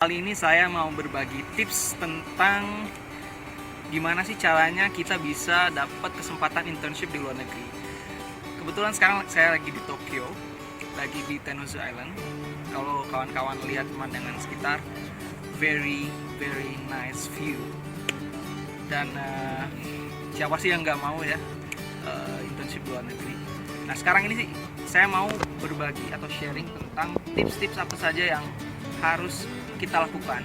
Kali ini saya mau berbagi tips tentang gimana sih caranya kita bisa dapat kesempatan internship di luar negeri. Kebetulan sekarang saya lagi di Tokyo, lagi di Tennozu Island. Kalau kawan-kawan lihat pemandangan sekitar, very nice view. Dan siapa sih yang nggak mau ya internship di luar negeri. Nah sekarang ini sih saya mau berbagi atau sharing tentang tips-tips apa saja yang harus kita lakukan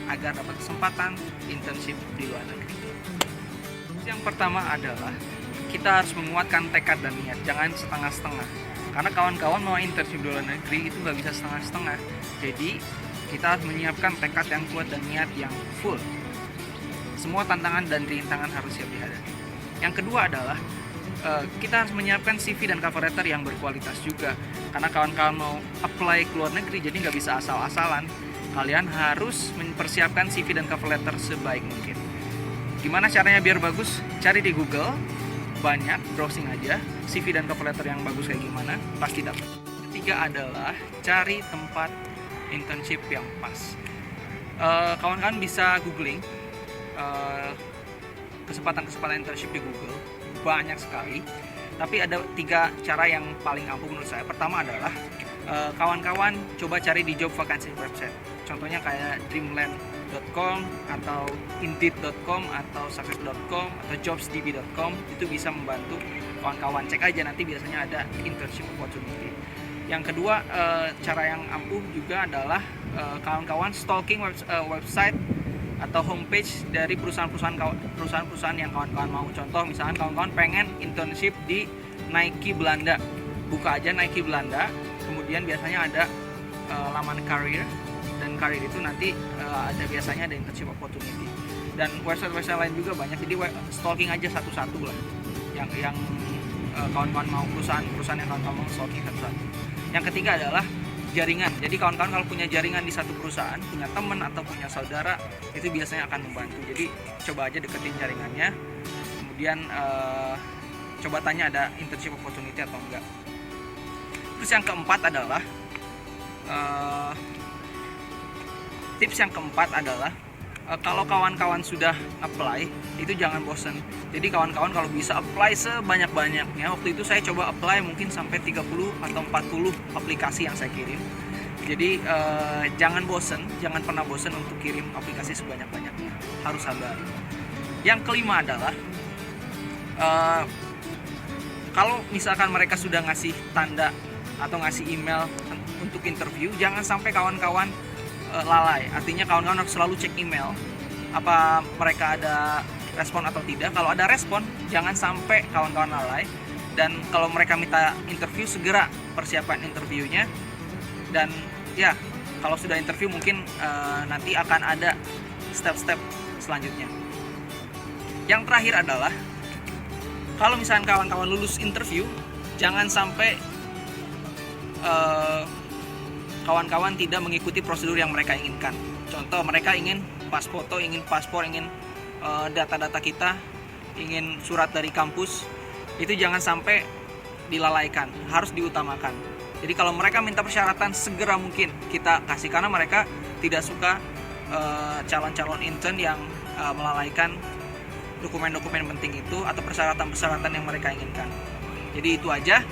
agar dapat kesempatan internship di luar negeri. Yang pertama adalah kita harus menguatkan tekad dan niat, jangan setengah-setengah. Karena kawan-kawan mau internship di luar negeri itu nggak bisa setengah-setengah. Jadi kita harus menyiapkan tekad yang kuat dan niat yang full. Semua tantangan dan rintangan harus siap dihadapi. Yang kedua adalah kita harus menyiapkan CV dan cover letter yang berkualitas juga. Karena kawan-kawan mau apply ke luar negeri, jadi nggak bisa asal-asalan. Kalian harus mempersiapkan CV dan cover letter sebaik mungkin. Gimana caranya biar bagus? Cari di Google, banyak, browsing aja CV dan cover letter yang bagus kayak gimana, pasti dapat. Ketiga adalah cari tempat internship yang pas. Kawan-kawan bisa googling kesempatan-kesempatan internship di Google, banyak sekali. Tapi ada 3 cara yang paling ampuh menurut saya. Pertama adalah kawan-kawan coba cari di job vacancy website. Contohnya kayak dreamland.com atau indeed.com atau success.com atau jobsdb.com. Itu bisa membantu kawan-kawan. Cek aja, nanti biasanya ada internship opportunity. Yang kedua, cara yang ampuh juga adalah kawan-kawan stalking website atau homepage dari perusahaan-perusahaan yang kawan-kawan mau. Contoh misalkan kawan-kawan pengen internship di Nike Belanda, buka aja Nike Belanda, kemudian biasanya ada laman karir, dan karir itu nanti biasanya ada internship opportunity. Dan website-website lain juga banyak, jadi stalking aja satu-satu lah yang kawan-kawan mau, perusahaan yang kawan-kawan mau stalking satu-satu. Yang ketiga adalah jaringan. Jadi kawan-kawan kalau punya jaringan di satu perusahaan, punya teman atau punya saudara, itu biasanya akan membantu. Jadi coba aja deketin jaringannya, kemudian coba tanya ada internship opportunity atau enggak. Terus yang keempat adalah tips yang keempat adalah kalau kawan-kawan sudah apply, itu jangan bosen. Jadi kawan-kawan kalau bisa apply sebanyak-banyaknya. Waktu itu saya coba apply mungkin sampai 30 atau 40 aplikasi yang saya kirim. Jadi jangan bosen, jangan pernah bosen untuk kirim aplikasi sebanyak-banyaknya. Harus sabar. Yang kelima adalah kalau misalkan mereka sudah ngasih tanda atau ngasih email untuk interview, jangan sampai kawan-kawan lalai. Artinya kawan-kawan harus selalu cek email apa mereka ada respon atau tidak. Kalau ada respon, jangan sampai kawan-kawan lalai. Dan kalau mereka minta interview, segera persiapan interviewnya. Dan ya, kalau sudah interview mungkin nanti akan ada step-step selanjutnya. Yang terakhir adalah kalau misalnya kawan-kawan lulus interview, jangan sampai kawan-kawan tidak mengikuti prosedur yang mereka inginkan. Contoh, mereka ingin pas foto, ingin paspor, ingin data-data kita, ingin surat dari kampus. Itu jangan sampai dilalaikan, harus diutamakan. Jadi kalau mereka minta persyaratan, segera mungkin kita kasih, karena mereka tidak suka calon-calon intern yang melalaikan dokumen-dokumen penting itu atau persyaratan-persyaratan yang mereka inginkan. Jadi itu aja.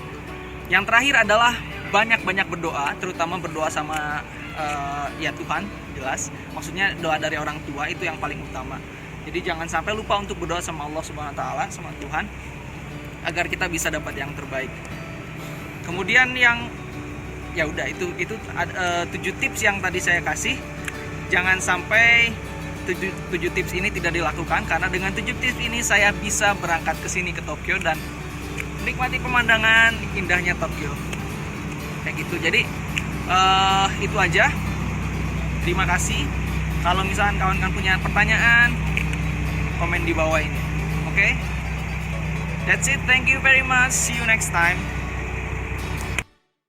Yang terakhir adalah banyak-banyak berdoa, terutama berdoa sama ya Tuhan, jelas. Maksudnya doa dari orang tua itu yang paling utama. Jadi jangan sampai lupa untuk berdoa sama Allah Subhanahu wa taala, sama Tuhan, agar kita bisa dapat yang terbaik. Kemudian yang ya udah itu 7 tips yang tadi saya kasih. Jangan sampai 7 tips ini tidak dilakukan, karena dengan 7 tips ini saya bisa berangkat ke sini, ke Tokyo, dan menikmati pemandangan indahnya Tokyo. Kayak gitu. Jadi itu aja. Terima kasih. Kalau misalkan kawan-kawan punya pertanyaan, komen di bawah ini. Oke? That's it. Thank you very much. See you next time.